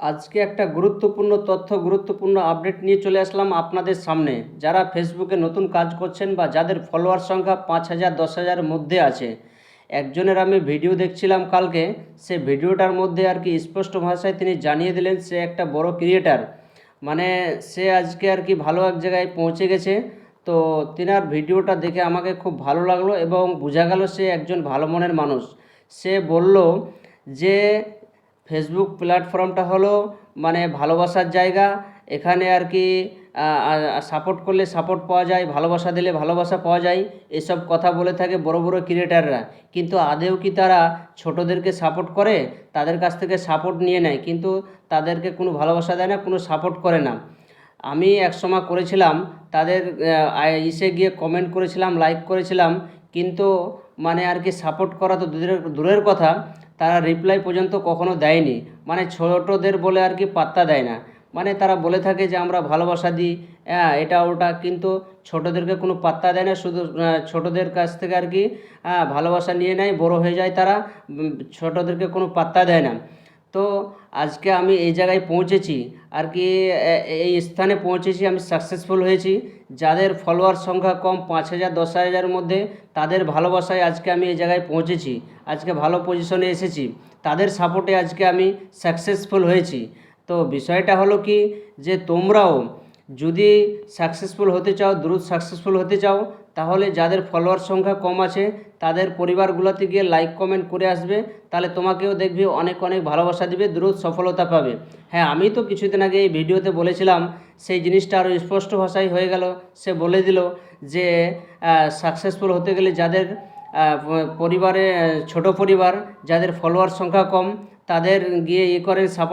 আজকে একটা গুরুত্বপূর্ণ আপডেট নিয়ে চলে আসলাম আপনাদের সামনে। যারা ফেসবুকে নতুন কাজ করছেন বা যাদের ফলোয়ার সংখ্যা 5,000 10,000-এর মধ্যে আছে, একজনের আমি ভিডিও দেখছিলাম কালকে। সে ভিডিওটার মধ্যে আর কি স্পষ্ট ভাষায় তিনি জানিয়ে দিলেন সে একটা বড় ক্রিয়েটার, মানে সে আজকে আর কি ভালো এক জায়গায় পৌঁছে গেছে। তো তিনার ভিডিওটা দেখে আমাকে খুব ভালো লাগলো এবং বোঝা গেল সে একজন ভালো মনের মানুষ। সে বলল যে ফেসবুক প্ল্যাটফর্মটা হলো মানে ভালোবাসার জায়গা। এখানে আর কি সাপোর্ট করলে সাপোর্ট পাওয়া যায়, ভালোবাসা দিলে ভালোবাসা পাওয়া যায়, এসব কথা বলে থাকে বড় বড় ক্রিয়েটাররা। কিন্তু আদেও কি তারা ছোটদেরকে সাপোর্ট করে? তাদের কাছ থেকে সাপোর্ট নিয়ে নেয়, কিন্তু তাদেরকে কোনো ভালোবাসা দেয় না, কোনো সাপোর্ট করে না। আমি একসময় করেছিলাম তাদের ইসে গিয়ে কমেন্ট করেছিলাম, লাইক করেছিলাম, কিন্তু মানে আর কি সাপোর্ট করা তো দূরের দূরের কথা, তারা রিপ্লাই পর্যন্ত কখনো দেয়নি। মানে ছোটদের বলে আর কি পাত্তা দেয় না। মানে তারা বলে থাকে যে আমরা ভালোবাসা দিই, হ্যাঁ এটা ওটা, কিন্তু ছোটদেরকে কোনো পাত্তা দেয় না। শুধু ছোটদের কাছ থেকে আর কি ভালোবাসা নিয়ে নেয়, বড় হয়ে যায় তারা, ছোটদেরকে কোনো পাত্তা দেয় না। তো আজকে আমি এই জায়গায় পৌঁছেছি আর কি, এই স্থানে পৌঁছেছি, আমি সাকসেসফুল হয়েছি। যাদের ফলোয়ার সংখ্যা কম, 5,000 10,000-এর মধ্যে, তাদের ভালোবাসায় আজকে আমি এই জায়গায় পৌঁছেছি। আজকে ভালো পজিশনে এসেছি, তাদের সাপোর্টে আজকে আমি সাকসেসফুল হয়েছি। তো বিষয়টা হলো কি, যে তোমরাও যদি সাকসেসফুল হতে চাও, দ্রুত সাকসেসফুল হতে চাও, তাহলে যাদের ফলোয়ার সংখ্যা কম আছে তাদের পরিবারগুলোতে গিয়ে লাইক কমেন্ট করে আসবে। তাহলে তোমাকেও দেখবি অনেক অনেক ভালোবাসা দিবে, দ্রুত সফলতা পাবে। হ্যাঁ, আমি তো কিছুদিন আগে এই ভিডিওতে বলেছিলাম, সেই জিনিসটা আরও স্পষ্ট ভাষায় হয়ে গেল। সে বলে দিল যে সাকসেসফুল হতে গেলে যাদের পরিবারে ছোট পরিবার, যাদের ফলোয়ার সংখ্যা কম, তাদের গিয়ে করেন সাপোর্ট